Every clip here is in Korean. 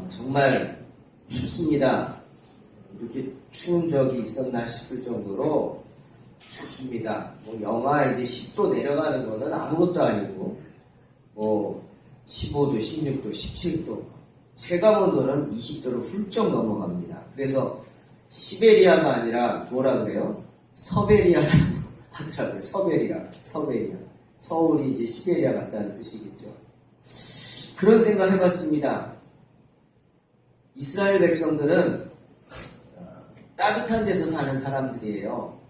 정말 춥습니다. 이렇게 추운 적이 있었나 싶을 정도로 춥습니다. 영하 이제 10도 내려가는 거는 아무것도 아니고, 15도, 16도, 17도, 체감 온도는 20도를 훌쩍 넘어갑니다. 그래서 시베리아가 아니라 뭐라 그래요? 서베리아라고 하더라고요. 서베리아. 서울이 이제 시베리아 같다는 뜻이겠죠. 그런 생각을 해봤습니다. 이스라엘 백성들은 따뜻한 데서 사는 사람들이에요.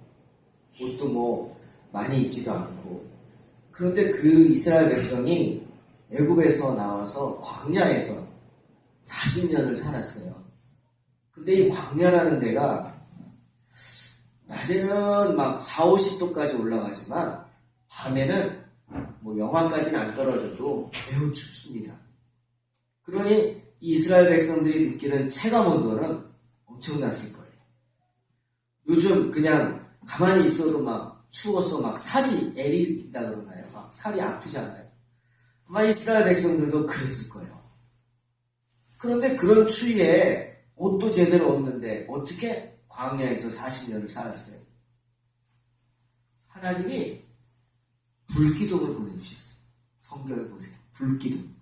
옷도 많이 입지도 않고. 그런데 그 이스라엘 백성이 애굽에서 나와서 광야에서 40년을 살았어요. 근데 이 광야라는 데가 낮에는 막 4, 50도까지 올라가지만 밤에는 영하까지는 안 떨어져도 매우 춥습니다. 그러니 이스라엘 백성들이 느끼는 체감 온도는 엄청났을 거예요. 요즘 그냥 가만히 있어도 막 추워서 막 살이 애린다 그러나요? 막 살이 아프잖아요. 아마 이스라엘 백성들도 그랬을 거예요. 그런데 그런 추위에 옷도 제대로 없는데 어떻게 광야에서 40년을 살았어요? 하나님이 불기둥을 보내주셨어요. 성경에 보세요. 불기둥.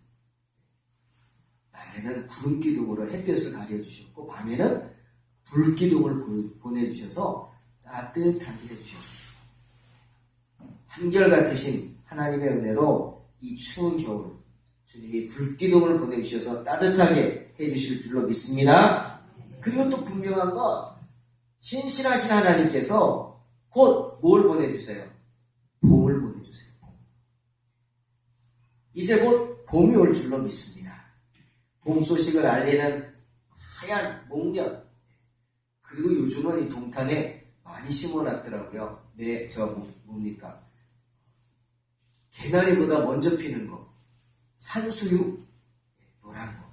낮에는 구름기둥으로 햇볕을 가려주셨고 밤에는 불기둥을 보내주셔서 따뜻하게 해주셨어요. 한결같으신 하나님의 은혜로 이 추운 겨울 주님이 불기둥을 보내주셔서 따뜻하게 해주실 줄로 믿습니다. 그리고 또 분명한 건 신실하신 하나님께서 곧 뭘 보내주세요? 봄을 보내주세요. 이제 곧 봄이 올 줄로 믿습니다. 봄 소식을 알리는 하얀 목련, 그리고 요즘은 이 동탄에 많이 심어놨더라고요. 뭡니까? 개나리보다 먼저 피는 거, 산수유, 노란 거,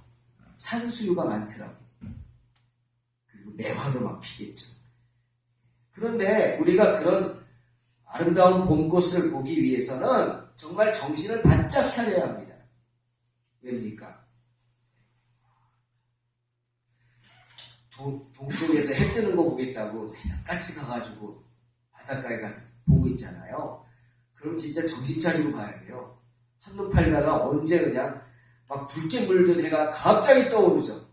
산수유가 많더라고요. 그리고 매화도 막 피겠죠. 그런데 우리가 그런 아름다운 봄꽃을 보기 위해서는 정말 정신을 바짝 차려야 합니다. 왜입니까? 동쪽에서 해 뜨는 거 보겠다고 새벽같이 가가지고 바닷가에 가서 보고 있잖아요. 그럼 진짜 정신 차리고 가야 돼요. 한눈 팔다가 언제 그냥 막 붉게 물든 해가 갑자기 떠오르죠.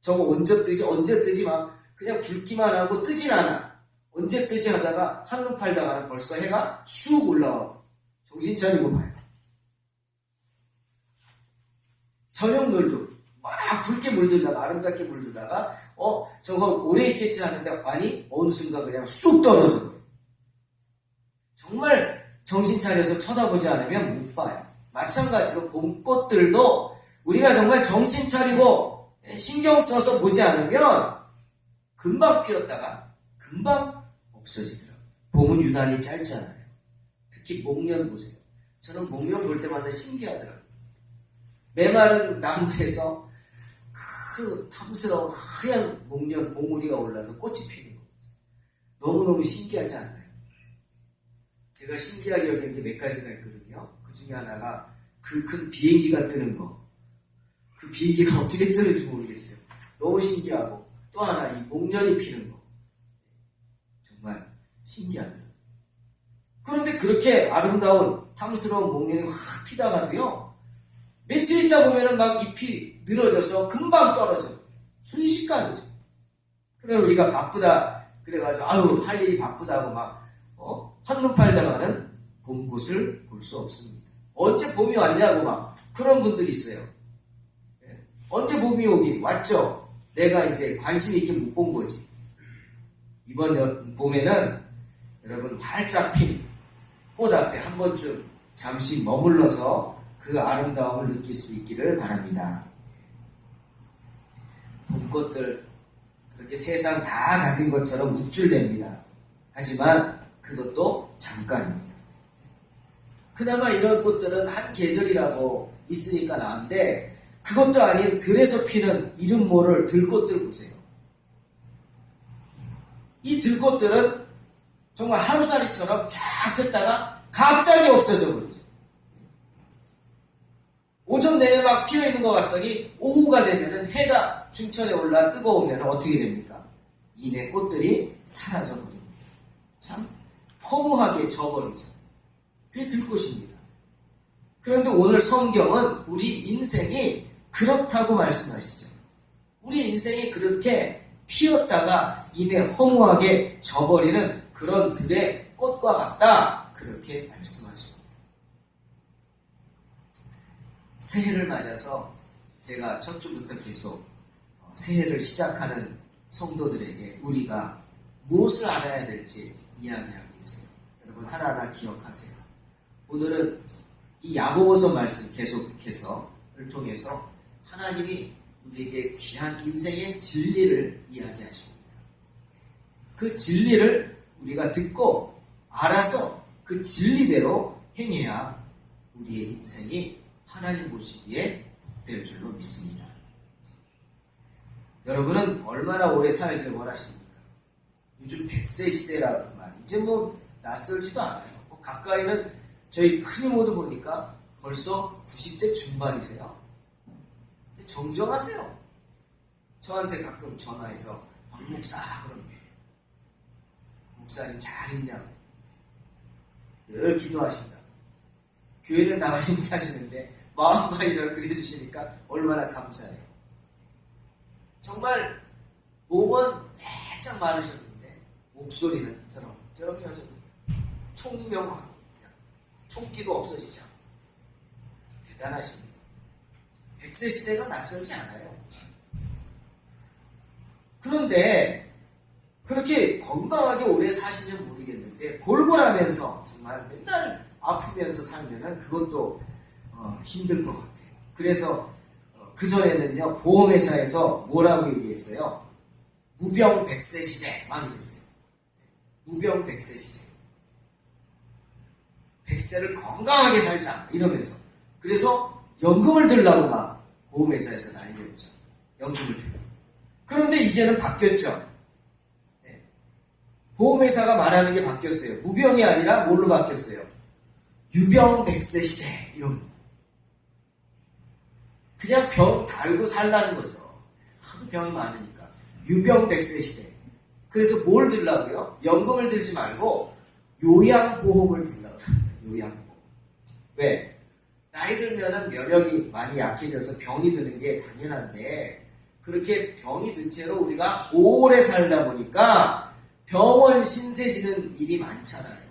저거 언제 뜨지 막 그냥 붉기만 하고 뜨진 않아. 언제 뜨지 하다가 한눈 팔다가는 벌써 해가 쑥 올라와. 정신 차리고 봐요. 저녁놀도 막 붉게 물들다가 아름답게 물들다가 저거 오래 있겠지 하는데 아니 어느 순간 그냥 쑥 떨어져. 정말 정신 차려서 쳐다보지 않으면 못 봐요. 마찬가지로 봄꽃들도 우리가 정말 정신 차리고 신경 써서 보지 않으면 금방 피었다가 금방 없어지더라고요. 봄은 유난히 짧잖아요. 특히 목련 보세요. 저는 목련 볼 때마다 신기하더라고요. 메마른 나무에서 그 탐스러운 하얀 목련 봉우리가 올라서 꽃이 피는 거. 너무너무 신기하지 않나요? 제가 신기하게 여기는 게 몇 가지가 있거든요. 그 중에 하나가 그 큰 비행기가 뜨는 거. 그 비행기가 어떻게 뜨는지 모르겠어요. 너무 신기하고 또 하나 이 목련이 피는 거. 정말 신기하더라고요. 그런데 그렇게 아름다운 탐스러운 목련이 확 피다가도요. 며칠 있다 보면은 막 잎이 늘어져서 금방 떨어져. 순식간이죠. 그래 우리가 바쁘다 그래가지고 할 일이 바쁘다고 막 한눈 팔다가는 봄꽃을 볼 수 없습니다. 언제 봄이 왔냐고 막 그런 분들이 있어요. 언제 봄이 오긴 왔죠. 내가 이제 관심 있게 못 본 거지. 이번 봄에는 여러분 활짝 핀 꽃 앞에 한 번쯤 잠시 머물러서 그 아름다움을 느낄 수 있기를 바랍니다. 봄꽃들 그렇게 세상 다 가진 것처럼 우쭐댑니다. 하지만 그것도 잠깐입니다. 그나마 이런 꽃들은 한 계절이라고 있으니까 나은데 그것도 아닌 들에서 피는 이름 모를 들꽃들 보세요. 이 들꽃들은 정말 하루살이처럼 쫙 폈다가 갑자기 없어져 버리죠. 오전 내내 막 피어 있는 것 같더니 오후가 되면은 해가 중천에 올라 뜨거우면 어떻게 됩니까? 이내 꽃들이 사라져 버립니다. 참 허무하게 져버리죠. 그게 들꽃입니다. 그런데 오늘 성경은 우리 인생이 그렇다고 말씀하시죠. 우리 인생이 그렇게 피었다가 이내 허무하게 져버리는 그런 들의 꽃과 같다. 그렇게 말씀하십니다. 새해를 맞아서 제가 첫 주부터 계속 새해를 시작하는 성도들에게 우리가 무엇을 알아야 될지 이야기하고 있어요. 여러분 하나하나 기억하세요. 오늘은 이 야고보서 말씀 계속해서를 통해서 하나님이 우리에게 귀한 인생의 진리를 이야기하십니다. 그 진리를 우리가 듣고 알아서 그 진리대로 행해야 우리의 인생이 하나님 보시기에 복될 줄로 믿습니다. 여러분은 얼마나 오래 살기를 원하십니까? 요즘 100세 시대라는 말 이제 뭐 낯설지도 않아요. 가까이는 저희 큰이모도 보니까 벌써 90대 중반이세요. 정정하세요. 저한테 가끔 전화해서 박 목사 그러면 목사님 잘 있냐고 늘 기도하신다. 교회는 나가지 못하시는데 마음만이라도 그려주시니까 얼마나 감사해요. 정말 몸은 배짱 많으셨는데 목소리는 저런 여전히 총명하고 그냥 총기도 없어지지 않고 대단하십니다. 100세 시대가 낯설지 않아요. 그런데 그렇게 건강하게 오래 사시면 모르겠는데 골골하면서 정말 맨날 아프면서 살면은 그것도 힘들 것 같아요. 그래서 그전에는요 보험회사에서 뭐라고 얘기했어요? 무병 100세 시대 막 이랬어요. 무병 100세 시대. 100세를 건강하게 살자 이러면서 그래서 연금을 들라고 막 보험회사에서 난리였죠. 연금을 들라고. 그런데 이제는 바뀌었죠. 네. 보험회사가 말하는 게 바뀌었어요. 무병이 아니라 뭘로 바뀌었어요? 유병 100세 시대 이럽니다. 그냥 병 달고 살라는 거죠. 하도 병이 많으니까. 유병 100세 시대. 그래서 뭘 들라고요? 연금을 들지 말고 요양보험을 들라고 합니다. 요양보험. 왜? 나이 들면은 면역이 많이 약해져서 병이 드는 게 당연한데 그렇게 병이 든 채로 우리가 오래 살다 보니까 병원 신세지는 일이 많잖아요.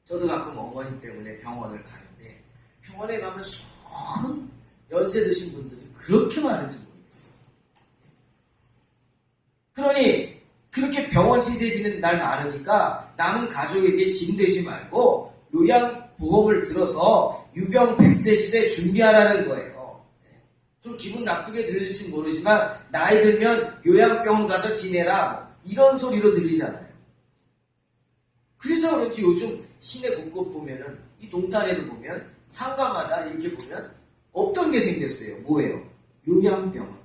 저도 가끔 어머님 때문에 병원을 가는데 병원에 가면 수많은 연세 드신 분들이 그렇게 많은지 모르겠어요. 그러니 그렇게 병원 신세지는 날 많으니까 남은 가족에게 짐 되지 말고 요양보험을 들어서 유병 100세 시대 준비하라는 거예요. 좀 기분 나쁘게 들릴지 모르지만 나이 들면 요양병원 가서 지내라 이런 소리로 들리잖아요. 그래서 그런지 요즘 시내 곳곳 보면은 이 동탄에도 보면 상가마다 이렇게 보면 없던 게 생겼어요. 뭐예요? 요양병원.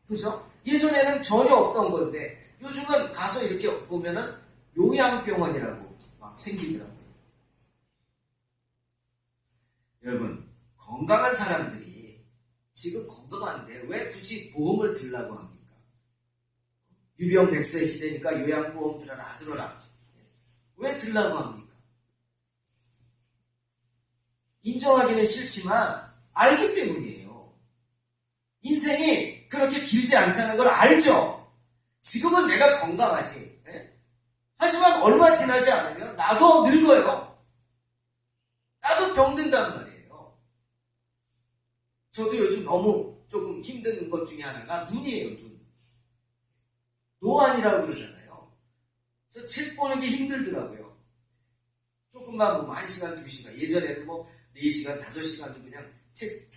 그죠? 예전에는 전혀 없던 건데 요즘은 가서 이렇게 보면은 요양병원이라고 막 생기더라고요. 여러분, 건강한 사람들이 지금 건강한데 왜 굳이 보험을 들라고 합니까? 유병 100세 시대니까 요양보험 들어라. 왜 들라고 합니까? 인정하기는 싫지만 알기 때문이에요. 인생이 그렇게 길지 않다는 걸 알죠. 지금은 내가 건강하지. 하지만 얼마 지나지 않으면 나도 늙어요. 나도 병든단 말이에요. 저도 요즘 너무 조금 힘든 것 중에 하나가 눈이에요. 눈. 노안이라고 그러잖아요. 저 책 보는 게 힘들더라고요. 조금만 뭐 1시간, 2시간. 예전에는 뭐 4시간, 5시간도 그냥 책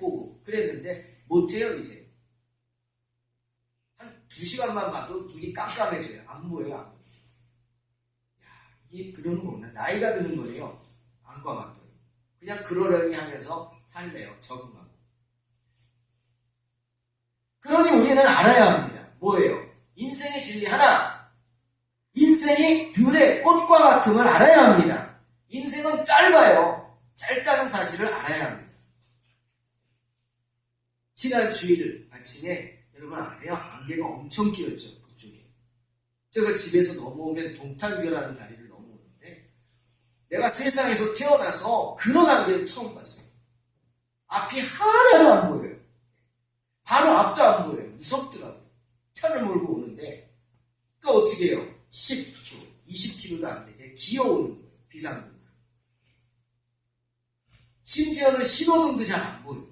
보고 그랬는데 못해요 이제. 한 2시간만 봐도 눈이 깜깜해져요. 안 보여요. 안 보여요. 야, 이게 그러는 거구나. 나이가 드는 거예요. 안과 봤더니. 그냥 그러려니 하면서 살래요. 적응하고. 그러니 우리는 알아야 합니다. 뭐예요? 인생의 진리 하나. 인생이 들의 꽃과 같음을 알아야 합니다. 인생은 짧아요. 짧다는 사실을 알아야 합니다. 지난 주일 아침에 여러분 아세요? 안개가 엄청 끼었죠. 그쪽에. 제가 집에서 넘어오면 동탄교라는 다리를 넘어오는데 내가 세상에서 태어나서 그런 안개를 처음 봤어요. 앞이 하나도 안 보여요. 바로 앞도 안 보여요. 무섭더라고요. 차를 몰고 오는데 그러니까 어떻게 해요? 10km, 20km도 안 되게 기어오는 거예요. 비상등. 심지어는 신호등도 잘 안 보여요.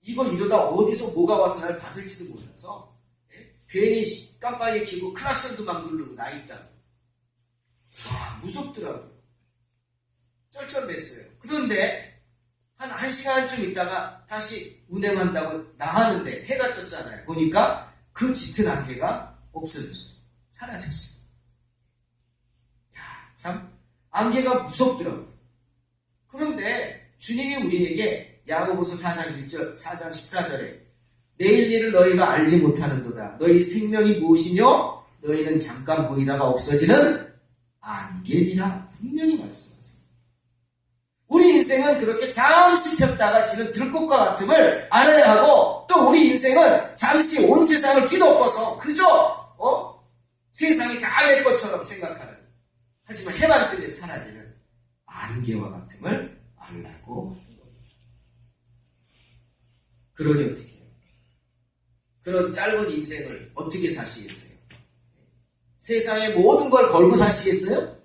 이거 이러다 어디서 뭐가 와서 날 받을지도 몰라서 괜히 깜빡이 켜고 크락션도 막 누르고 나 있다고. 와, 무섭더라고요. 쩔쩔맸어요. 그런데 한 1시간쯤 있다가 다시 운행한다고 나가는데 해가 떴잖아요. 보니까 그 짙은 안개가 없어졌어요. 사라졌어요. 야, 참 안개가 무섭더라고요. 그런데 주님이 우리에게 야고보서 4장 1절, 4장 14절에 내일 일을 너희가 알지 못하는도다. 너희 생명이 무엇이뇨? 너희는 잠깐 보이다가 없어지는 안개니라 분명히 말씀하세요. 우리 인생은 그렇게 잠시 폈다가 지는 들꽃과 같음을 알아야 하고 또 우리 인생은 잠시 온 세상을 뒤덮어서 그저 세상이 다 내 것처럼 생각하는 하지만 해만 뜨면 사라지는 안개와 같음을 알라고 하는 겁니다. 그러니 어떻게 해요? 그런 짧은 인생을 어떻게 사시겠어요? 세상의 모든 걸 걸고 사시겠어요?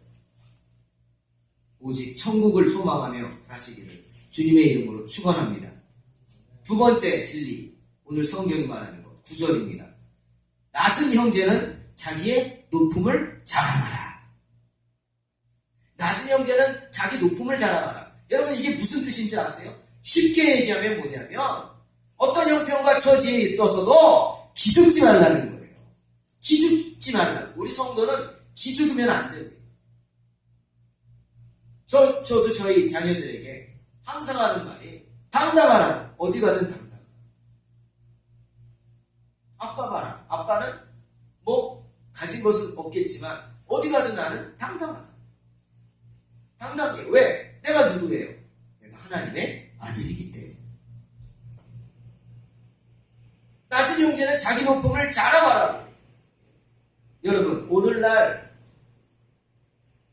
오직 천국을 소망하며 사시기를 주님의 이름으로 축원합니다. 두 번째 진리, 오늘 성경이 말하는 것 9절입니다. 낮은 형제는 자기의 높음을 자랑하라. 낮은 형제는 자기 높음을 자랑하라. 여러분 이게 무슨 뜻인지 아세요? 쉽게 얘기하면 뭐냐면 어떤 형편과 처지에 있어서도 기죽지 말라는 거예요. 기죽지 말라고. 우리 성도는 기죽으면 안 됩니다. 저도 저희 자녀들에게 항상 하는 말이 당당하라. 어디 가든 당당. 아빠 봐라. 아빠는 뭐 가진 것은 없겠지만 어디 가든 나는 당당하다. 당당해. 왜? 내가 누구예요? 내가 하나님의 아들이기 때문에. 낮은 형제는 자기 높음을 자랑하라고. 여러분 오늘날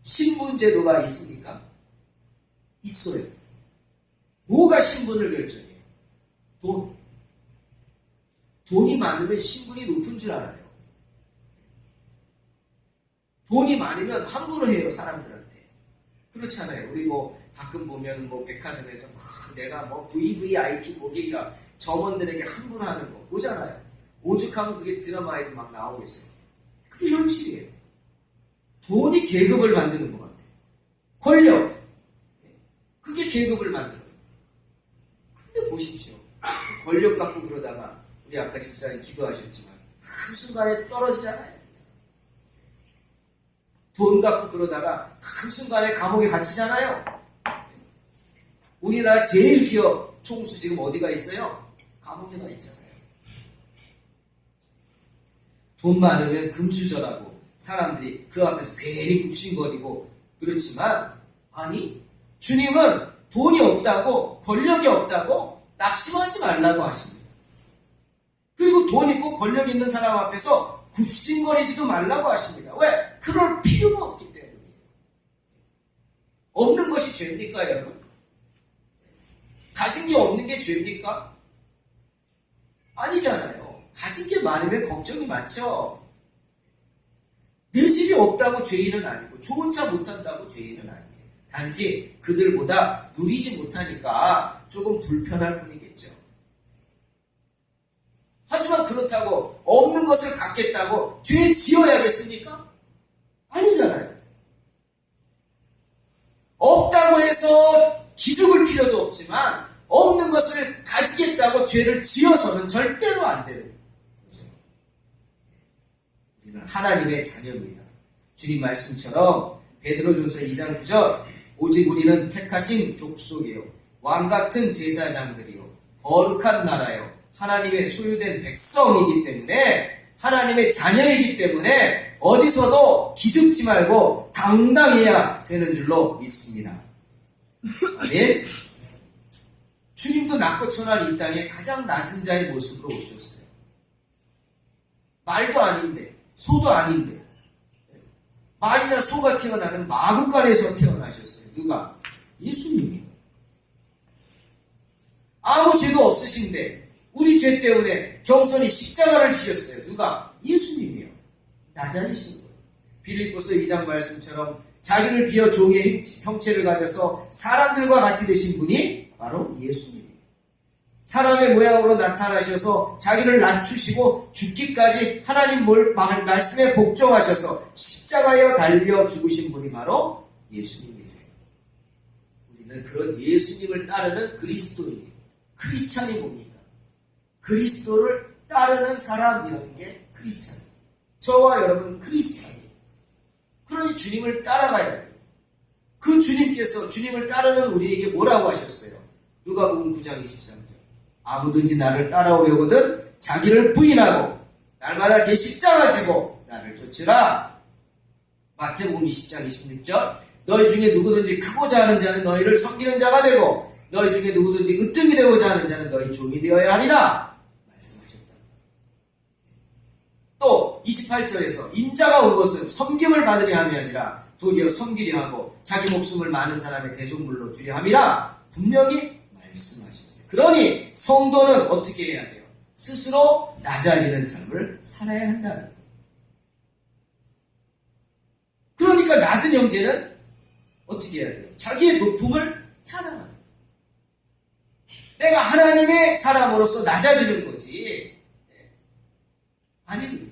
신분제도가 있습니까? 있어요. 뭐가 신분을 결정해요? 돈이 많으면 신분이 높은 줄 알아요. 돈이 많으면 함부로 해요, 사람들한테. 그렇잖아요. 우리 뭐 가끔 보면 뭐 백화점에서 내가 뭐 VVIP 고객이라 점원들에게 함부로 하는 거 보잖아요. 오죽하면 그게 드라마에도 막 나오겠어요. 그게 현실이에요. 돈이 계급을 만드는 것 같아요. 권력. 그게 계급을 만들어요. 근데 보십시오. 그 권력 갖고 그러다가 우리 아까 집사님 기도하셨지만 한순간에 떨어지잖아요. 돈 갖고 그러다가 한순간에 감옥에 갇히잖아요. 우리나라 제일 기업 총수 지금 어디가 있어요? 감옥에 가 있잖아요. 돈 많으면 금수저라고 사람들이 그 앞에서 괜히 굽신거리고 그렇지만 아니 주님은 돈이 없다고 권력이 없다고 낙심하지 말라고 하십니다. 그리고 돈 있고 권력 있는 사람 앞에서 굽신거리지도 말라고 하십니다. 왜? 그럴 필요가 없기 때문이에요. 없는 것이 죄입니까 여러분? 가진 게 없는 게 죄입니까? 아니잖아요. 가진 게 많으면 걱정이 많죠. 내 집이 없다고 죄인은 아니고 좋은 차 못 탄다고 죄인은 아니에요. 단지 그들보다 누리지 못하니까 조금 불편할 뿐이겠죠. 하지만 그렇다고 없는 것을 갖겠다고 죄 지어야겠습니까? 아니잖아요. 없다고 해서 기죽을 필요도 없지만 없는 것을 가지겠다고 죄를 지어서는 절대로 안 되는 거죠. 우리는 하나님의 자녀입니다. 주님 말씀처럼 베드로전서 2장 9절 오직 우리는 택하신 족속이요 왕같은 제사장들이요 거룩한 나라요 하나님의 소유된 백성이기 때문에 하나님의 자녀이기 때문에 어디서도 기죽지 말고 당당해야 되는 줄로 믿습니다. 아멘. 주님도 낮고 천한 이 땅에 가장 낮은 자의 모습으로 오셨어요. 말도 아닌데, 소도 아닌데, 말이나 소가 태어나는 마구간에서 태어나셨어요. 누가? 예수님이. 아무 죄도 없으신데 우리 죄 때문에 경선이 십자가를 지셨어요. 누가? 예수님이요. 낮아지신 거예요. 빌립보서 2장 말씀처럼 자기를 비어 종의 형체를 가져서 사람들과 같이 되신 분이 바로 예수님이에요. 사람의 모양으로 나타나셔서 자기를 낮추시고 죽기까지 하나님 말씀에 복종하셔서 십자가에 달려 죽으신 분이 바로 예수님이세요. 우리는 그런 예수님을 따르는 그리스도인이에요. 크리스찬이 뭡니까? 그리스도를 따르는 사람이라는 게 크리스찬이에요. 저와 여러분은 크리스찬이에요. 그러니 주님을 따라가야 돼요. 그 주님께서 주님을 따르는 우리에게 뭐라고 하셨어요? 누가복음 9장 23절. 아무든지 나를 따라오려거든 자기를 부인하고 날마다 제 십자가 지고 나를 쫓으라. 마태복음 20장 26절. 너희 중에 누구든지 크고자 하는 자는 너희를 섬기는 자가 되고 너희 중에 누구든지 으뜸이 되고자 하는 자는 너희 종이 되어야 하리라 말씀하셨다. 또 28절에서 인자가 온 것은 섬김을 받으려 함이 아니라 도리어 섬기려 하고 자기 목숨을 많은 사람의 대속물로 주려 함이라 분명히 말씀하셨어요. 그러니 성도는 어떻게 해야 돼요? 스스로 낮아지는 삶을 살아야 한다는 거예요. 그러니까 낮은 형제는 어떻게 해야 돼요? 자기의 높음을 자랑하는 거예요. 내가 하나님의 사람으로서 낮아지는 거지 아니거든요.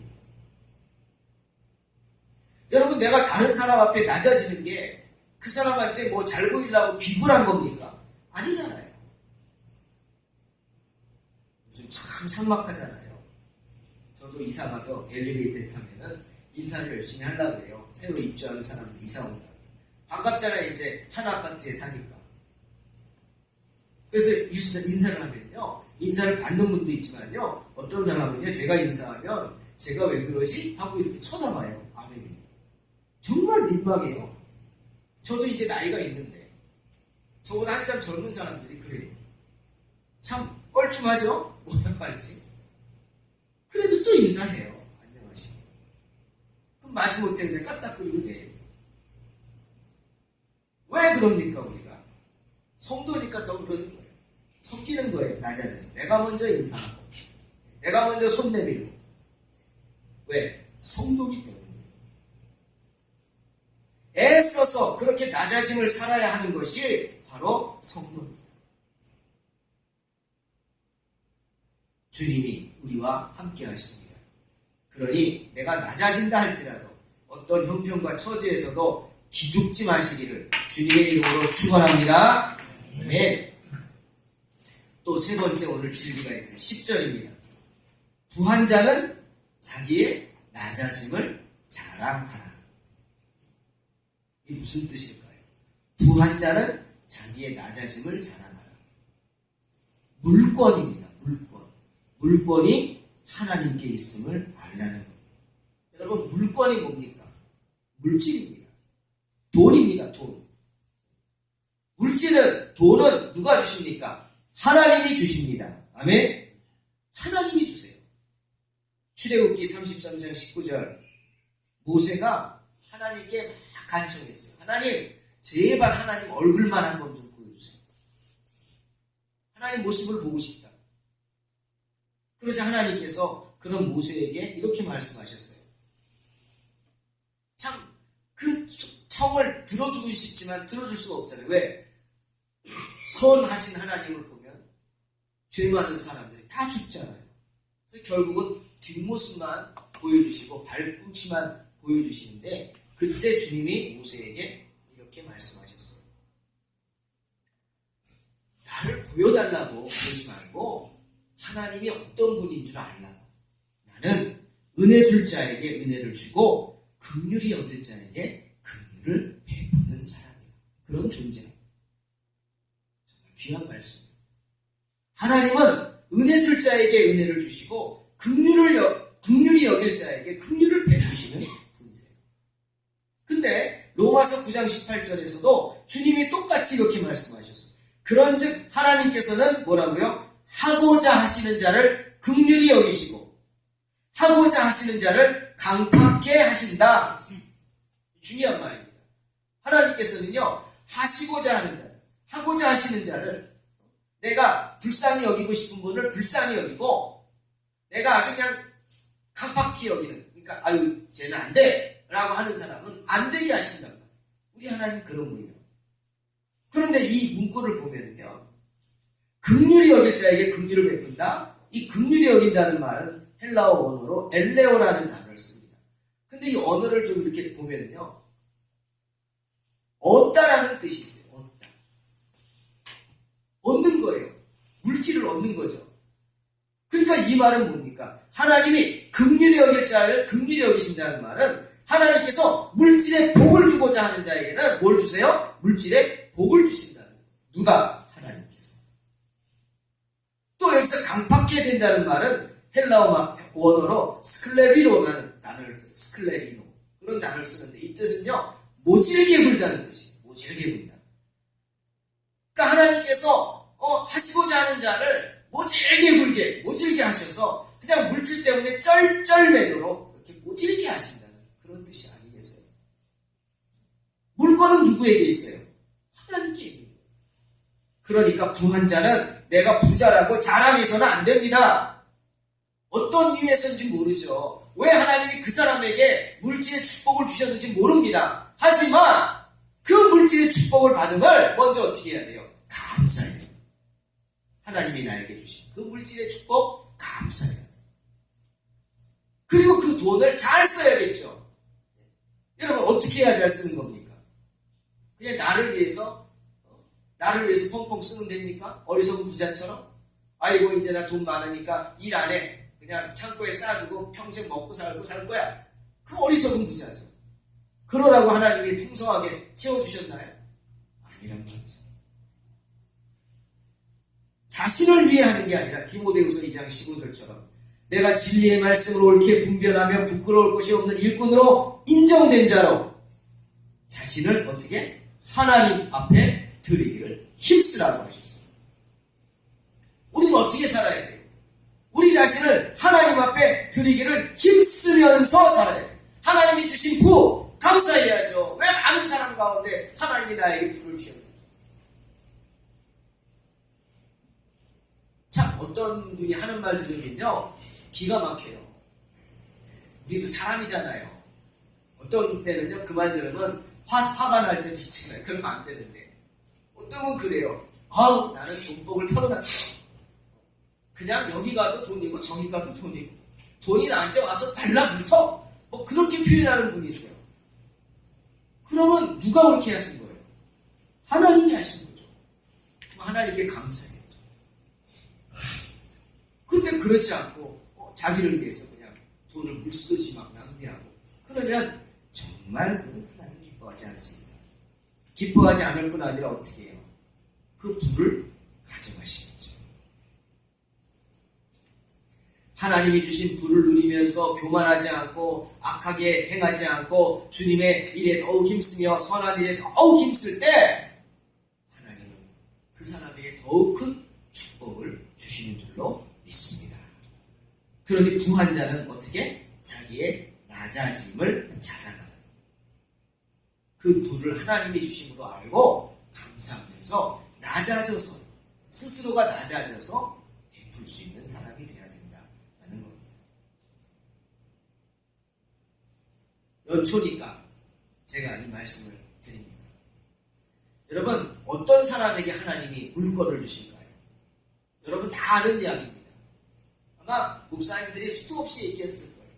여러분, 내가 다른 사람 앞에 낮아지는 게 그 사람한테 뭐 잘 보이려고 비굴한 겁니까? 아니잖아요. 요즘 참 삭막하잖아요. 저도 이사 가서 엘리베이터에 타면은 인사를 열심히 하려고 그래요. 새로 입주하는 사람들, 이사 온 사람들. 반갑잖아요. 이제 한 아파트에 사니까. 그래서 인사를 하면요. 인사를 받는 분도 있지만요. 어떤 사람은요. 제가 인사하면 제가 왜 그러지? 하고 이렇게 쳐다봐요. 아멘이. 정말 민망해요. 저도 이제 나이가 있는데 저보다 한참 젊은 사람들이 그래요. 참 뻘쭘하죠? 뭐라고 할지. 그래도 또 인사해요. 안녕하시고. 그럼 마지못해 그냥 까딱거리고 내려요. 왜 그럽니까 우리가? 성도니까 더 그러는 거예요. 섬기는 거예요. 낮아져서. 내가 먼저 인사하고 내가 먼저 손 내밀고. 왜? 성도기 때문에. 애써서 그렇게 낮아짐을 살아야 하는 것이 바로 성도입니다. 주님이 우리와 함께 하십니다. 그러니 내가 낮아진다 할지라도 어떤 형편과 처지에서도 기죽지 마시기를 주님의 이름으로 축원합니다. 아멘. 또 세 번째 오늘 진리가 있어요. 10절입니다. 부한 자는 자기의 낮아짐을 자랑하라. 이게 무슨 뜻일까요? 부한 자는 자기의 낮아짐을 자랑하라. 물권입니다. 물권이 하나님께 있음을 알라는 겁니다. 여러분, 물권이 뭡니까? 물질입니다. 돈입니다. 돈. 돈은 누가 주십니까? 하나님이 주십니다. 아멘. 하나님이 주세요. 출애굽기 33장 19절. 모세가 하나님께 막 간청했어요. 하나님, 제발 하나님 얼굴만 한번 좀 보여주세요. 하나님 모습을 보고 싶다. 그래서 하나님께서 그런 모세에게 이렇게 말씀하셨어요. 참, 그 청을 들어주고 싶지만 들어줄 수가 없잖아요. 왜? 선하신 하나님을 보면 죄 많은 사람들이 다 죽잖아요. 그래서 결국은 뒷모습만 보여주시고 발꿈치만 보여주시는데 그때 주님이 모세에게 이렇게 말씀하셨어요. 나를 보여달라고 그러지 말고 하나님이 어떤 분인 줄 알라고. 나는 은혜 줄 자에게 은혜를 주고 긍휼히 여길 자에게 긍휼을 베푸는 사람이다. 그런 존재입니다. 정말 귀한 말씀입니다. 하나님은 은혜 줄 자에게 은혜를 주시고 긍휼히 여길 자에게 긍휼을 베푸시는 분이세요. 근데 로마서 9장 18절에서도 주님이 똑같이 똑같이 이렇게 말씀하셨어요. 그런즉 하나님께서는 뭐라고요? 하고자 하시는 자를 긍휼히 여기시고 하고자 하시는 자를 강팍해 하신다. 중요한 말입니다. 하나님께서는요, 하시고자 하는 자를, 하고자 하시는 자를, 내가 불쌍히 여기고 싶은 분을 불쌍히 여기고, 내가 아주 그냥 강팍히 여기는, 그러니까 아유 쟤는 안 돼! 라고 하는 사람은 안 되게 하신단 말이에요. 우리 하나님 그런 분이에요. 그런데 이 문구를 보면은요, 긍휼히 여길 자에게 긍휼을 베푼다. 이 긍휼히 여긴다는 말은 헬라어 언어로 엘레오라는 단어를 씁니다. 근데 이 언어를 좀 이렇게 보면요, 얻다라는 뜻이 있어요. 얻다. 얻는 거예요. 물질을 얻는 거죠. 그러니까 이 말은 뭡니까? 하나님이 긍휼히 여길 자를 긍휼히 여기신다는 말은 하나님께서 물질의 복을 주고자 하는 자에게는 뭘 주세요? 물질의 복을 주신다는 거예요. 누가? 하나님께서. 또 여기서 강팍해야 된다는 말은 헬라어 원어로 스클레리노라는 단어를 써요. 스클레리노. 그런 단어를 쓰는데 이 뜻은요, 모질게 굴다는 뜻이에요. 모질게 굴다. 그러니까 하나님께서 하시고자 하는 자를 모질게 하셔서 그냥 물질 때문에 쩔쩔매도록 이렇게 모질게 하신다는 그런 뜻이 아니겠어요? 물건은 누구에게 있어요? 하나님께 있는 거예요. 그러니까 부한 자는 내가 부자라고 자랑해서는 안 됩니다. 어떤 이유에서인지 모르죠. 왜 하나님이 그 사람에게 물질의 축복을 주셨는지 모릅니다. 하지만 그 물질의 축복을 받음을 먼저 어떻게 해야 돼요? 감사해야 돼요. 하나님이 나에게 주신 그 물질의 축복 감사해야 돼요. 그리고 그 돈을 잘 써야겠죠. 여러분 어떻게 해야 잘 쓰는 겁니까? 그냥 나를 위해서 펑펑 쓰면 됩니까? 어리석은 부자처럼? 아이고 이제 나 돈 많으니까 일 안 해. 그냥 창고에 쌓아두고 평생 먹고 살고 살 거야. 그 어리석은 부자죠. 그러라고 하나님이 풍성하게 채워주셨나요? 아니란 말이죠. 자신을 위해 하는 게 아니라 디모데후서 2장 15절처럼 내가 진리의 말씀을 옳게 분별하며 부끄러울 것이 없는 일꾼으로 인정된 자로 자신을 어떻게? 하나님 앞에 드리기를 힘쓰라고 하셨어요. 우리는 어떻게 살아야 돼요? 우리 자신을 하나님 앞에 드리기를 힘쓰면서 살아야 돼요. 하나님이 주신 부 감사해야죠. 왜 많은 사람 가운데 하나님이 나에게 부를 주셨는지. 참 어떤 분이 하는 말 들으면요, 기가 막혀요. 우리도 사람이잖아요. 어떤 때는요, 그 말 들으면 화가 날 때도 있잖아요. 그러면 안 되는데. 어떤 분 그래요. 아우 나는 돈복을 털어놨어. 그냥 여기 가도 돈이고 저기 가도 돈이고 돈이 나한테 와서 달라붙어. 뭐 그렇게 표현하는 분이 있어요. 그러면 누가 그렇게 하신 거예요? 하나님이 하신 거죠. 하나님께 감사해야죠. 근데 그렇지 않고 자기를 위해서 그냥 돈을 물쓰듯이 막 낭비하고 그러면 정말 그건 하나님 기뻐하지 않습니다. 기뻐하지 않을 뿐 아니라 어떻게 해요? 그 부를 가져가시겠죠. 하나님이 주신 부를 누리면서 교만하지 않고 악하게 행하지 않고 주님의 일에 더욱 힘쓰며 선한 일에 더욱 힘쓸 때 하나님은 그 사람에게 더욱 큰 축복을 주시는 줄로 믿습니다. 그러니 부한 자는 어떻게? 자기의 낮아짐을 자랑하는 그 부를 하나님이 주심으로 알고 감사하면서 낮아져서 스스로가 낮아져서 베풀 수 있는 사람이 돼야 된다는 겁니다. 연초니까 제가 이 말씀을 드립니다. 여러분 어떤 사람에게 하나님이 물건을 주실까요? 여러분 다 아는 이야기입니다. 아마 목사님들이 수도 없이 얘기했을 거예요.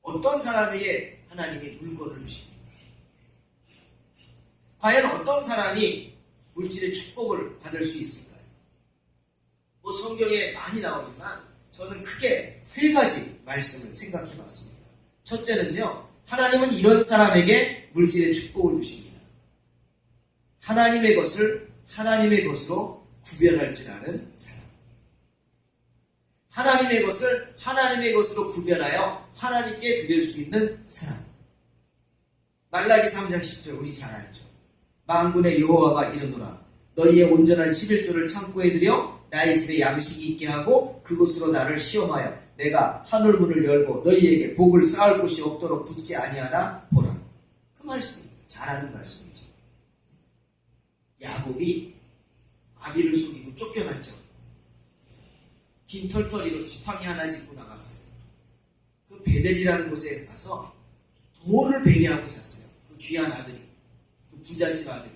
어떤 사람에게 하나님이 물건을 주십니까? 과연 어떤 사람이 물질의 축복을 받을 수 있을까요? 뭐 성경에 많이 나오지만 저는 크게 세 가지 말씀을 생각해 봤습니다. 첫째는요, 하나님은 이런 사람에게 물질의 축복을 주십니다. 하나님의 것을 하나님의 것으로 구별할 줄 아는 사람. 하나님의 것을 하나님의 것으로 구별하여 하나님께 드릴 수 있는 사람. 말라기 3장 10절 우리 잘 알죠. 만군의 여호와가 이르노라. 너희의 온전한 11조를 창고에 들여 나의 집에 양식이 있게 하고 그곳으로 나를 시험하여 내가 하늘문을 열고 너희에게 복을 쌓을 곳이 없도록 붙지 아니하나 보라. 그 말씀입니다. 잘 아는 말씀이죠. 야곱이 아비를 속이고 쫓겨났죠. 긴 털털이로 지팡이 하나 짚고 나갔어요. 그 베델이라는 곳에 가서 돌을 베개하고 잤어요. 그 귀한 아들이, 그 부잣집 아들이.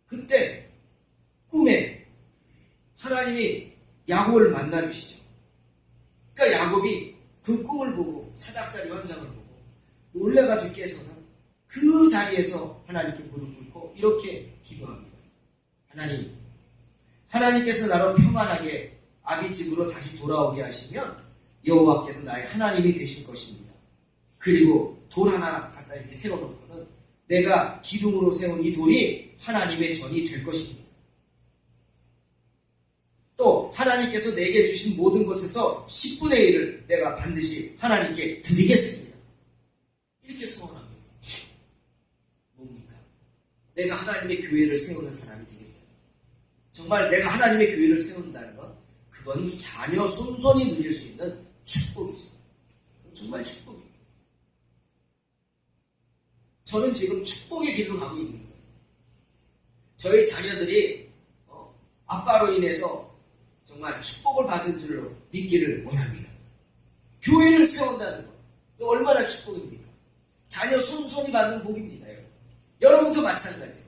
그때 꿈에 하나님이 야곱을 만나주시죠. 그러니까 야곱이 그 꿈을 보고 사닥다리 환상을 보고 놀래가지고 깨서는 그 자리에서 하나님께 무릎 꿇고 이렇게 기도합니다. 하나님께서 나로 평안하게 아비 집으로 다시 돌아오게 하시면 여호와께서 나의 하나님이 되실 것입니다. 그리고 돌 하나 갖다 이렇게 세워놓고는 내가 기둥으로 세운 이 돌이 하나님의 전이 될 것입니다. 또 하나님께서 내게 주신 모든 것에서 10분의 1을 내가 반드시 하나님께 드리겠습니다. 이렇게 소원합니다. 뭡니까? 내가 하나님의 교회를 세우는 사람이 되겠다. 정말 내가 하나님의 교회를 세운다는 건 그건 자녀 손손이 누릴 수 있는 축복이죠. 정말 축복입니다. 저는 지금 축복의 길로 가고 있는 거예요. 저희 자녀들이 아빠로 인해서 정말 축복을 받은 줄로 믿기를 원합니다. 교회를 세운다는 것, 이거 얼마나 축복입니까? 자녀 손손이 받는 복입니다. 여러분도 마찬가지예요.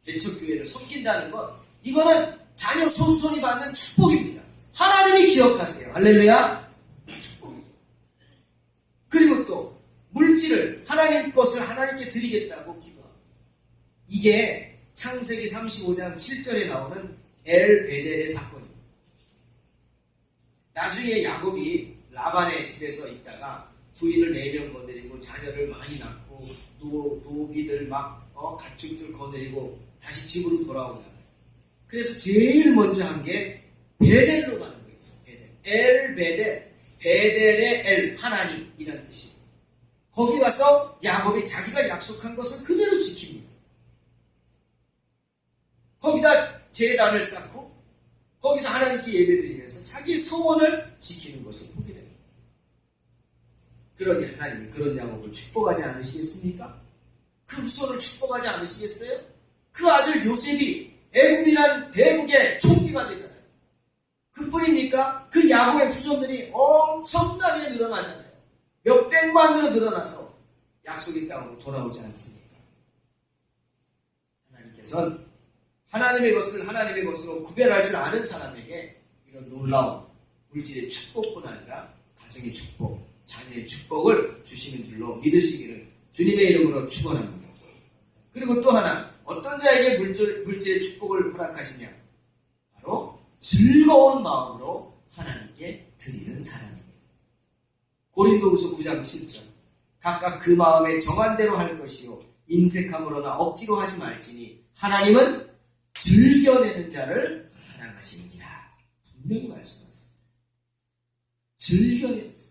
개척교회를 섬긴다는 것, 이거는 자녀 손손이 받는 축복입니다. 하나님이 기억하세요. 할렐루야. 축복이죠. 그리고 또 물질을 하나님 것을 하나님께 드리겠다고 기도합니다. 이게 창세기 35장 7절에 나오는 엘베델의 사건입니다. 나중에 야곱이 라반의 집에서 있다가 부인을 4명 거느리고 자녀를 많이 낳고 노비들 가축들 거느리고 다시 집으로 돌아오잖아요. 그래서 제일 먼저 한 게 베델로 가는 거예요. 베델. 엘베델. 베델의 엘, 하나님이라는 뜻이에요. 거기 가서 야곱이 자기가 약속한 것을 그대로 지킵니다. 거기다 제단을 쌓고 거기서 하나님께 예배드리면서 자기의 소원을 지키는 것을 보게 됩니다. 그러니 하나님이 그런 야곱을 축복하지 않으시겠습니까? 그 후손을 축복하지 않으시겠어요? 그 아들 요셉이 애굽이란 대국의 총리가 되잖아요. 그뿐입니까? 그 야곱의 후손들이 엄청나게 늘어나잖아요. 몇백만으로 늘어나서 약속의 땅으로 돌아오지 않습니까? 하나님께서는 하나님의 것을 하나님의 것으로 구별할 줄 아는 사람에게 이런 놀라운 물질의 축복뿐 아니라 가정의 축복, 자녀의 축복을 주시는 줄로 믿으시기를 주님의 이름으로 축원합니다. 그리고 또 하나, 어떤 자에게 물질의 축복을 허락하시냐? 바로 즐거운 마음으로 하나님께 드리는 사람입니다. 고린도후서 9장 7절, 각각 그 마음에 정한 대로 할 것이요 인색함으로나 억지로 하지 말지니 하나님은 즐겨내는 자를 사랑하시느니라. 분명히 말씀하세요. 즐겨내는 자.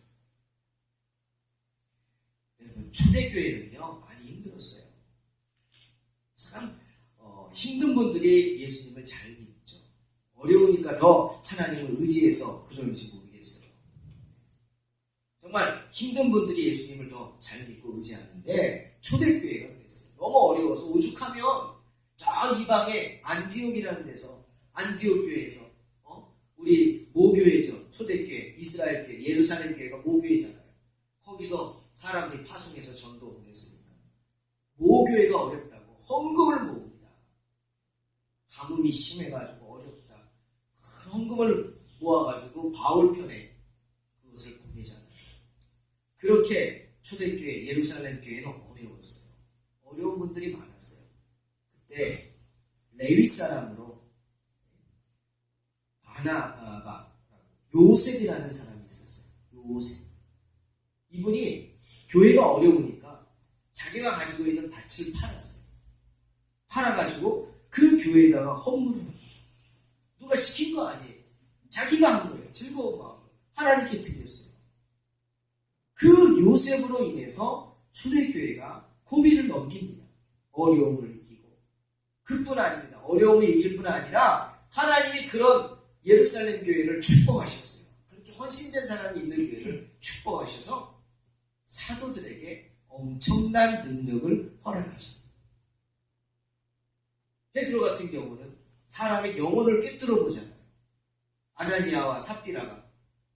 여러분, 초대교회는요 많이 힘들었어요. 참 힘든 분들이 예수님을 잘 믿죠. 어려우니까 더 하나님을 의지해서 그런지 모르겠어요. 정말 힘든 분들이 예수님을 더 잘 믿고 의지하는데 초대교회가 그랬어요. 너무 어려워서 오죽하면 저 이방의 안디옥이라는 데서, 안디옥 교회에서 우리 모교회죠. 초대교회, 이스라엘 교회, 예루살렘 교회가 모교회잖아요. 거기서 사람들 파송해서 전도 보냈으니까 모교회가 어렵다고 헌금을 모읍니다. 가뭄이 심해가지고 어렵다. 큰 헌금을 모아가지고 바울 편에 그것을 보내잖아요. 그렇게 초대교회, 예루살렘 교회는 어려웠어요. 어려운 분들이 많았어요. 그때 레위 사람으로 요셉이라는 사람이 있었어요. 요셉. 이분이 교회가 어려우니까 자기가 가지고 있는 밭을 팔았어요. 팔아가지고 그 교회에다가 헌물을 합니다. 누가 시킨 거 아니에요. 자기가 한 거예요. 즐거운 마음으로 하나님께 드렸어요. 그 요셉으로 인해서 초대교회가 고비를 넘깁니다. 어려움을 이기고, 그뿐 아닙니다. 어려움을 이길 뿐 아니라 하나님이 그런 예루살렘 교회를 축복하셨어요. 그렇게 헌신된 사람이 있는 교회를 축복하셔서 사도들에게 엄청난 능력을 허락하십니다. 베드로 같은 경우는 사람의 영혼을 꿰뚫어 보잖아요. 아나니아와 삽비라가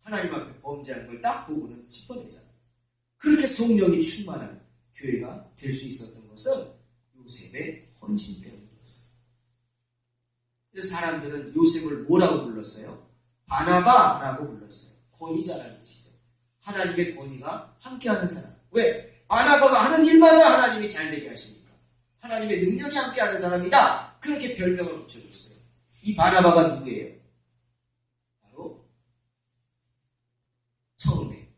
하나님 앞에 범죄한 걸 딱 보고는 짚어내잖아요. 그렇게 성령이 충만한 교회가 될 수 있었던 것은 요셉의 헌신 때문이었어요. 그래서 사람들은 요셉을 뭐라고 불렀어요? 바나바라고 불렀어요. 권위자라는 뜻이죠. 하나님의 권위가 함께하는 사람. 왜? 바나바가 하는 일마다 하나님이 잘되게 하시니까. 하나님의 능력이 함께하는 사람이다. 그렇게 별명을 붙여줬어요. 이 바나바가 누구예요? 바로 처음에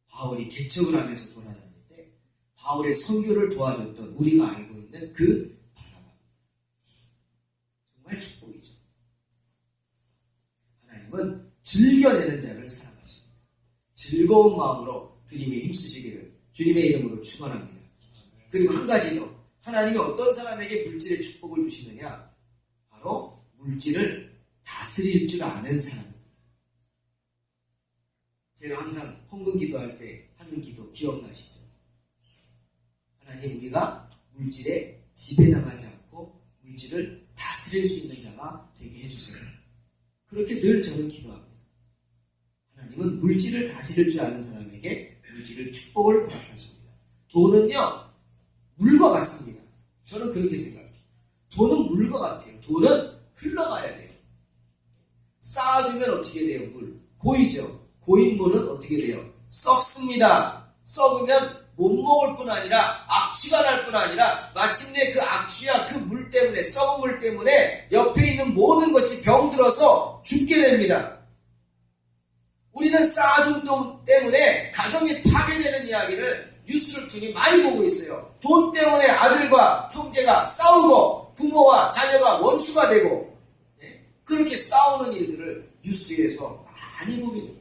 바울이 개척을 하면서 돌아다닐 때 바울의 선교를 도와줬던 우리가 알고 있는 그 바나바입니다. 정말 축복이죠. 하나님은 즐겨내는 자를 사랑하십니다. 즐거운 마음으로 드림에 힘쓰시기를 주님의 이름으로 축원합니다. 그리고 한 가지 더, 하나님이 어떤 사람에게 물질의 축복을 주시느냐? 바로 물질을 다스릴 줄 아는 사람입니다. 제가 항상 헌금 기도할 때 하는 기도 기억나시죠? 하나님, 우리가 물질에 지배당하지 않고 물질을 다스릴 수 있는 자가 되게 해주세요. 그렇게 늘 저는 기도합니다. 하나님은 물질을 다스릴 줄 아는 사람에게 물질을 축복을 허락하십니다. 돈은요, 물과 같습니다. 저는 그렇게 생각해요. 돈은 물과 같아요. 돈은 흘러가야 돼요. 쌓아두면 어떻게 돼요? 물. 고이죠. 고인 물은 어떻게 돼요? 썩습니다. 썩으면 못 먹을 뿐 아니라 악취가 날 뿐 아니라 마침내 그 악취와 그 물 때문에, 썩은 물 때문에 옆에 있는 모든 것이 병들어서 죽게 됩니다. 우리는 쌓아둔 돈 때문에 가정이 파괴되는 이야기를 뉴스를 통해 많이 보고 있어요. 돈 때문에 아들과 형제가 싸우고 부모와 자녀가 원수가 되고, 그렇게 싸우는 일들을 뉴스에서 많이 보게 됩니다.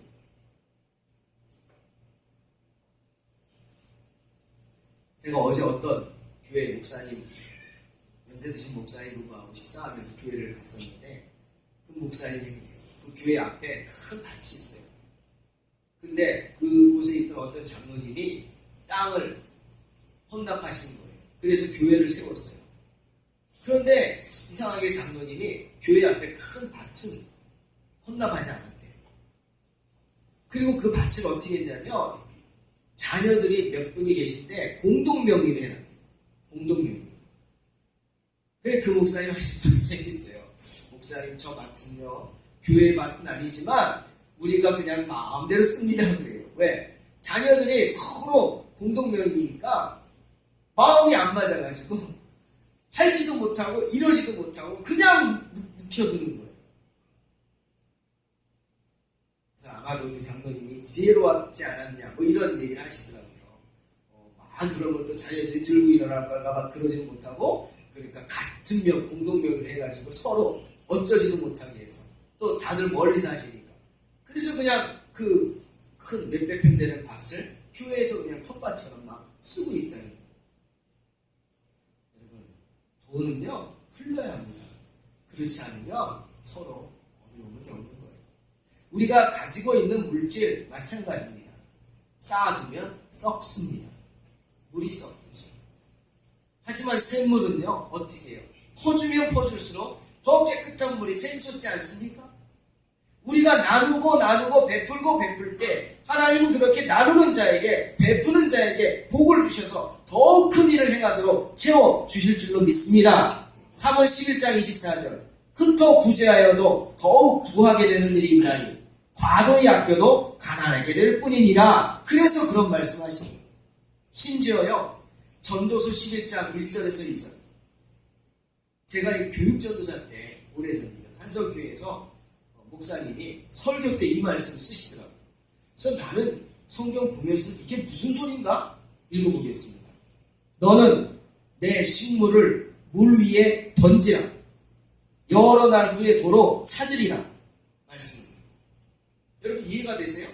제가 어제 어떤 교회 목사님, 연세 드신 목사님 부부하고 식사하면서 교회를 갔었는데, 그 목사님이 그 교회 앞에 큰 밭이 있어요. 근데 그곳에 있던 어떤 장로님이 땅을 헌납하신 거예요. 그래서 교회를 세웠어요. 그런데 이상하게 장로님이 교회 앞에 큰 밭은 헌납하지 않았대요. 그리고 그 밭을 어떻게 했냐면 자녀들이 몇 분이 계신데 공동명의를 해놨대요. 공동명의. 그래, 그 목사님 하신 말이 재밌어요. 목사님, 저 밭은요, 교회 밭은 아니지만 우리가 그냥 마음대로 씁니다. 그래요. 왜? 자녀들이 서로 공동명의니까 마음이 안 맞아가지고 팔지도 못하고 이러지도 못하고 그냥 묵혀두는 거예요. 그래서 아마도 그 장로님이 지혜로웠지 않았냐 뭐 이런 얘기를 하시더라고요. 막 그러면 또 자녀들이 들고 일어날까 봐 그러지는 못하고, 그러니까 같은 명, 공동명을 해가지고 서로 어쩌지도 못하게 해서, 또 다들 멀리 사시니까, 그래서 그냥 그 큰 몇백 평 되는 밭을 교회에서 그냥 텃밭처럼 막 쓰고 있다는 거예요. 여러분, 돈은요 흘러야 합니다. 그렇지 않으면 서로 어려움을 겪는 거예요. 우리가 가지고 있는 물질 마찬가지입니다. 쌓아두면 썩습니다. 물이 썩듯이. 하지만 샘물은요 어떻게 해요? 퍼주면 퍼줄수록 더 깨끗한 물이 샘솟지 않습니까? 우리가 나누고 베풀고 베풀 때 하나님은 그렇게 나누는 자에게, 베푸는 자에게 복을 주셔서 더욱 큰 일을 행하도록 채워주실 줄로 믿습니다. 잠언 11장 24절, 흩어 구제하여도 더욱 부하게 되는 일이 있나니 과도히 아껴도 가난하게 될 뿐이니라. 그래서 그런 말씀하십니다. 심지어요, 전도서 11장 1절에서 2절, 제가 이 교육전도사 때, 오래전이죠, 산성교회에서 목사님이 설교 때 이 말씀을 쓰시더라고요. 그래서 나는 성경 보면서 이게 무슨 소린가? 읽어보겠습니다. 너는 내 식물을 물 위에 던지라. 여러 날 후에 도로 찾으리라. 말씀입니다. 여러분 이해가 되세요?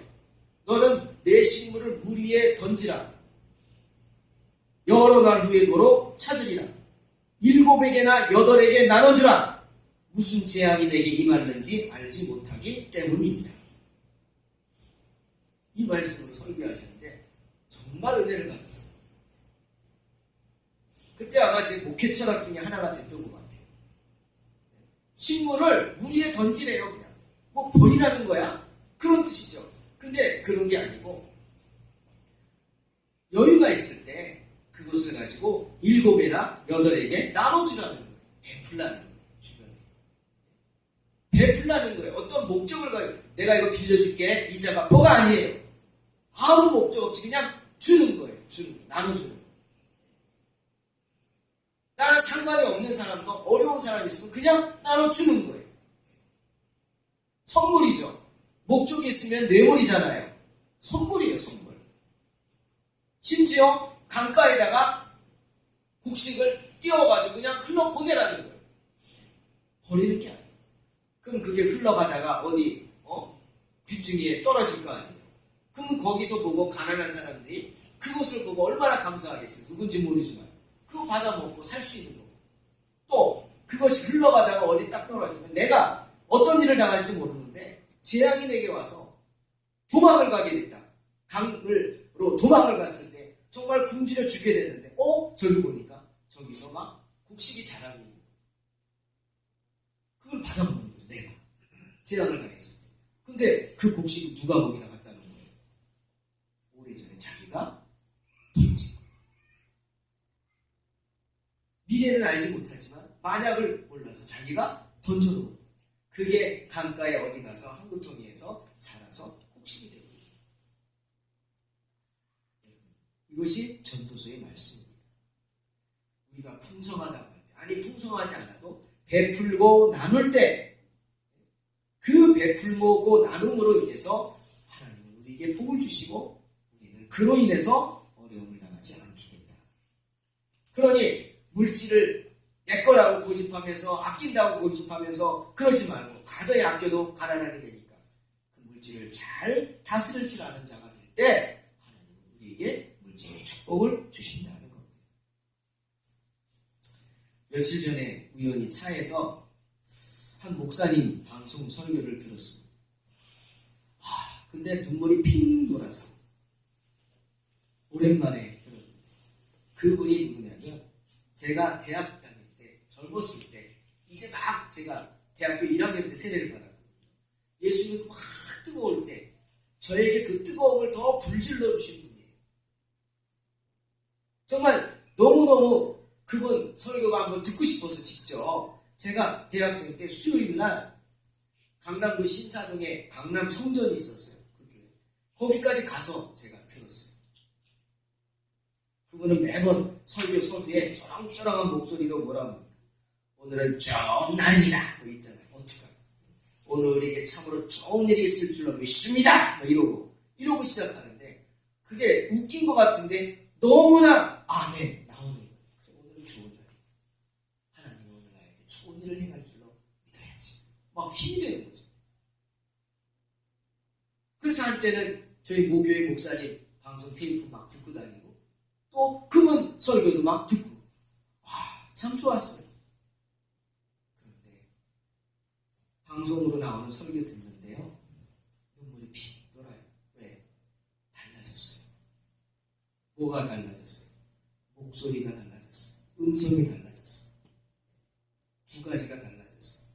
너는 내 식물을 물 위에 던지라. 여러 날 후에 도로 찾으리라. 7에게나 8에게 나눠주라. 무슨 재앙이 내게 임하는지 알지 못하기 때문입니다. 이 말씀으로 설교하시는데 정말 은혜를 받았어요. 그때 아마 제 목회 철학 중에 하나가 됐던 것 같아요. 식물을 물 위에 던지래요. 그냥 뭐 버리라는 거야? 그런 뜻이죠. 근데 그런 게 아니고 여유가 있을 때 그것을 가지고 7에나 8에게 나눠주라는 거예요. 베풀라는 거예요. 주변에. 베풀라는 거예요. 어떤 목적을 가지고 내가 이거 빌려줄게. 이자 갚아가 아니에요. 아무 목적 없이 그냥 주는 거예요. 주는 거예요. 나눠주는 거예요. 나랑 상관이 없는 사람도 어려운 사람이 있으면 그냥 나눠주는 거예요. 선물이죠. 목적이 있으면 뇌물이잖아요. 선물이에요. 선물. 심지어 강가에다가 곡식을 띄워가지고 그냥 흘러보내라는 거예요. 버리는 게 아니에요. 그럼 그게 흘러가다가 어디 귀퉁이에 떨어질 거 아니에요. 그러면 거기서 보고 가난한 사람들이 그것을 보고 얼마나 감사하겠어요. 누군지 모르지만 그거 받아먹고 살 수 있는 거고, 또 그것이 흘러가다가 어디 딱 떨어지면 내가 어떤 일을 당할지 모르는데 재앙이 내게 와서 도망을 가게 됐다. 강으로 도망을 갔을 때 정말 굶주려 죽게 됐는데 저기 보니까 저기서 막 곡식이 자라고 있는 거예요. 그걸 받아먹는 거죠. 내가 재앙을 당했을 때. 근데 그 곡식을 누가 거기다 갖다 놓은 거예요? 오래전에 자기가 던진 거예요. 미래는 알지 못하지만 만약을 몰라서 자기가 던져놓은 거예요. 그게 강가에 어디 가서 항구통에서 자라서 곡식이 되고 있어요. 이것이 전도서의 말씀입니다. 우리가 풍성하다고 할 때, 아니 풍성하지 않아도 베풀고 나눌 때, 그 베풀고 나눔으로 인해서 하나님은 우리에게 복을 주시고 우리는 그로 인해서 어려움을 당하지 않게 된다. 그러니 물질을 내 거라고 고집하면서 아낀다고 고집하면서 그러지 말고 가도에 아껴도 가난하게 되니까 그 물질을 잘 다스릴 줄 아는 자가 될 때 하나님은 우리에게 물질의 축복을 주신다는 겁니다. 며칠 전에 우연히 차에서 한 목사님 방송 설교를 들었습니다. 근데 눈물이 핑 돌아서 오랜만에 들었는데 그분이 누구냐면 제가 대학 다닐 때 젊었을 때 이제 막 제가 대학교 1학년 때 세례를 받았거든요. 예수님이 막 뜨거울 때 저에게 그 뜨거움을 더 불질러 주신 분이에요. 정말 너무너무 그분 설교가 한번 듣고 싶어서 직접 제가 대학생 때 수요일날 강남구 신사동에 강남 성전이 있었어요. 그 교회. 거기까지 가서 제가 들었어요. 그분은 매번 설교 서두에 쩌렁쩌렁한 목소리로 뭐라 합니까? 오늘은 좋은 날입니다. 뭐 있잖아요. 어투가. 오늘 우리에게 참으로 좋은 일이 있을 줄로 믿습니다. 뭐 이러고 시작하는데 그게 웃긴 것 같은데 너무나 아멘 나오는 거예요. 그래, 오늘은 좋은 날이에요. 하나님은 오늘 나에게 좋은 일을 행할 줄로 믿어야지. 막 힘이 되는 거죠. 그래서 한때는 저희 모교의 목사님 방송 테이프 막 듣고 다니고 또 그분 설교도 막 듣고 참 좋았어요. 그런데 방송으로 나오는 설교 듣는데요. 눈물이 핑 돌아요. 왜? 달라졌어요. 뭐가 달라졌어요? 목소리가 달라졌어요. 음성이 달라졌어요. 두 가지가 달라졌어요.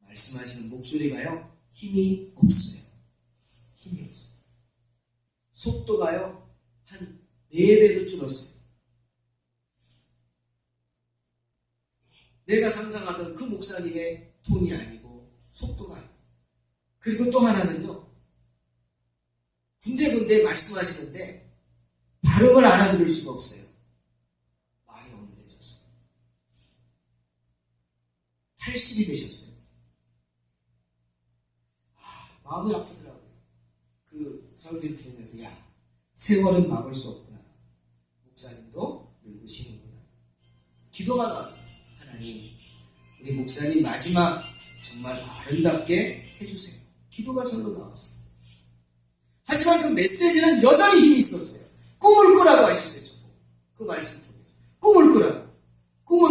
말씀하시는 목소리가요. 힘이 없어요. 힘이 없어요. 속도가요. 한 4배로 줄었어요. 내가 상상하던 그 목사님의 톤이 아니고 속도가 아니고, 그리고 또 하나는요. 군데군데 말씀하시는데 발음을 알아들을 수가 없어요. 말이 어눌해져서 80이 되셨어요. 마음이 아프더라고요. 그 설교를 들으면서 세월은 막을 수 없구나. 목사님도 늙으시는구나. 기도가 나왔어요. 하나님, 우리 목사님 마지막 정말 아름답게 해주세요. 기도가 절로 나왔어요. 하지만 그 메시지는 여전히 힘이 있었어요. 꿈을 꾸라고 하셨어요. 저거. 그 말씀 통해서. 꿈을 꾸라고. 꿈은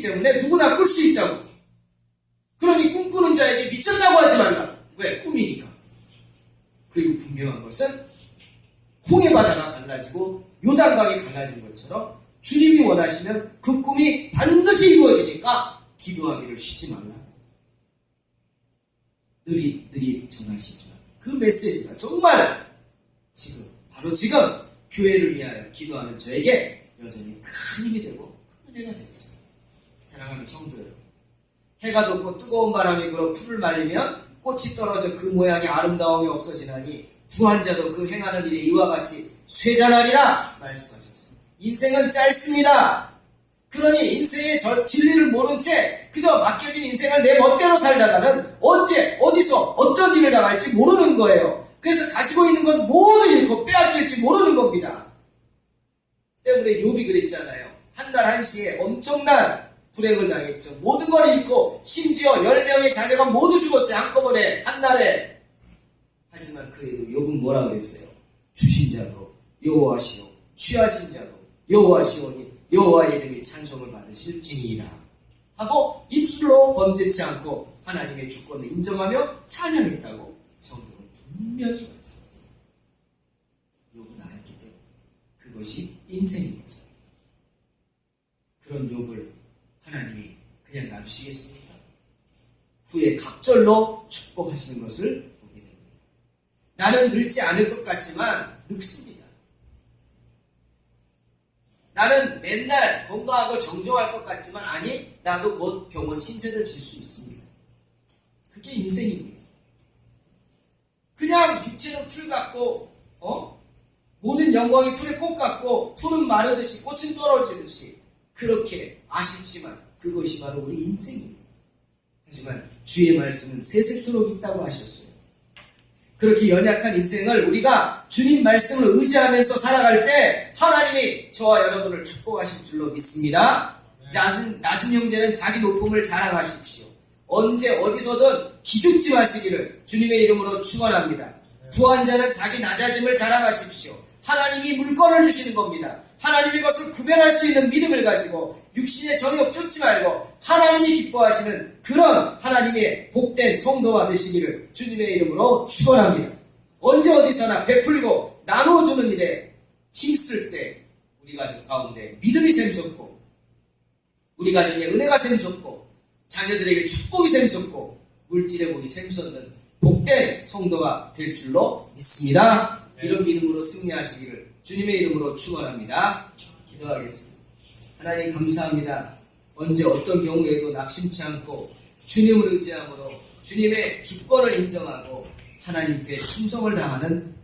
때문에 누구나 꿀 수 있다고. 그러니 꿈꾸는 자에게 미쳤다고 하지 말라. 왜? 꿈이니까. 그리고 분명한 것은 홍해바다가 갈라지고 요단강이 갈라진 것처럼 주님이 원하시면 그 꿈이 반드시 이루어지니까 기도하기를 쉬지 말라. 느릿느릿 전하시지만 그 메시지가 정말 지금 바로 지금 교회를 위하여 기도하는 저에게 여전히 큰 힘이 되고 큰 은혜가 되었어요. 사랑하는 성도 여러분, 해가 돋고 뜨거운 바람이 불어 풀을 말리면 꽃이 떨어져 그 모양의 아름다움이 없어지나니 부한 자도 그 행하는 일에 이와 같이 쇠잔하리라 말씀하셨어요. 인생은 짧습니다. 그러니 인생의 진리를 모른 채 그저 맡겨진 인생을 내 멋대로 살다가는 언제 어디서 어떤 일을 당할지 모르는 거예요. 그래서 가지고 있는 건 모두 잃고 빼앗길지 모르는 겁니다. 때문에 욥이 그랬잖아요. 한 달 한시에 엄청난 불행을 당했죠. 모든 걸 잃고 심지어 10명의 자녀가 모두 죽었어요. 한꺼번에 한 달에. 하지만 그래도 욥은 뭐라 그랬어요? 주신 자도 여호와시오, 취하신 자도 여호와시오니 여호와의 이름이 찬송을 받으실지니이다 하고 입술로 범죄치 않고 하나님의 주권을 인정하며 찬양했다고 성경은 분명히 말씀했어요. 욥은 알았기 때문에 그것이 인생인 거죠. 그런 욥을 하나님이 그냥 놔두시겠습니까? 후에 갑절로 축복하시는 것을 보게 됩니다. 나는 늙지 않을 것 같지만 늙습니다. 나는 맨날 건강하고 정정할 것 같지만 아니, 나도 곧 병원 신세를 질 수 있습니다. 그게 인생입니다. 그냥 육체는 풀 같고 모든 영광이 풀의 꽃 같고 풀은 마르듯이 꽃은 떨어지듯이 그렇게 아쉽지만 그것이 바로 우리 인생입니다. 하지만 주의 말씀은 세세토록 있다고 하셨어요. 그렇게 연약한 인생을 우리가 주님 말씀을 의지하면서 살아갈 때 하나님이 저와 여러분을 축복하실 줄로 믿습니다. 낮은 형제는 자기 높음을 자랑하십시오. 언제 어디서든 기죽지 마시기를 주님의 이름으로 축원합니다. 부한 자는 자기 낮아짐을 자랑하십시오. 하나님이 물건을 주시는 겁니다. 하나님이 그것을 구별할 수 있는 믿음을 가지고 육신의 정욕 쫓지 말고 하나님이 기뻐하시는 그런 하나님의 복된 성도가 되시기를 주님의 이름으로 축원합니다. 언제 어디서나 베풀고 나눠주는 일에 힘쓸 때 우리 가정 가운데 믿음이 샘솟고 우리 가정에 은혜가 샘솟고 자녀들에게 축복이 샘솟고 물질의 복이 샘솟는 복된 성도가 될 줄로 믿습니다. 이런 믿음으로 승리하시기를 주님의 이름으로 축원합니다. 기도하겠습니다. 하나님 감사합니다. 언제 어떤 경우에도 낙심치 않고 주님을 의지함으로 주님의 주권을 인정하고 하나님께 충성을 다하는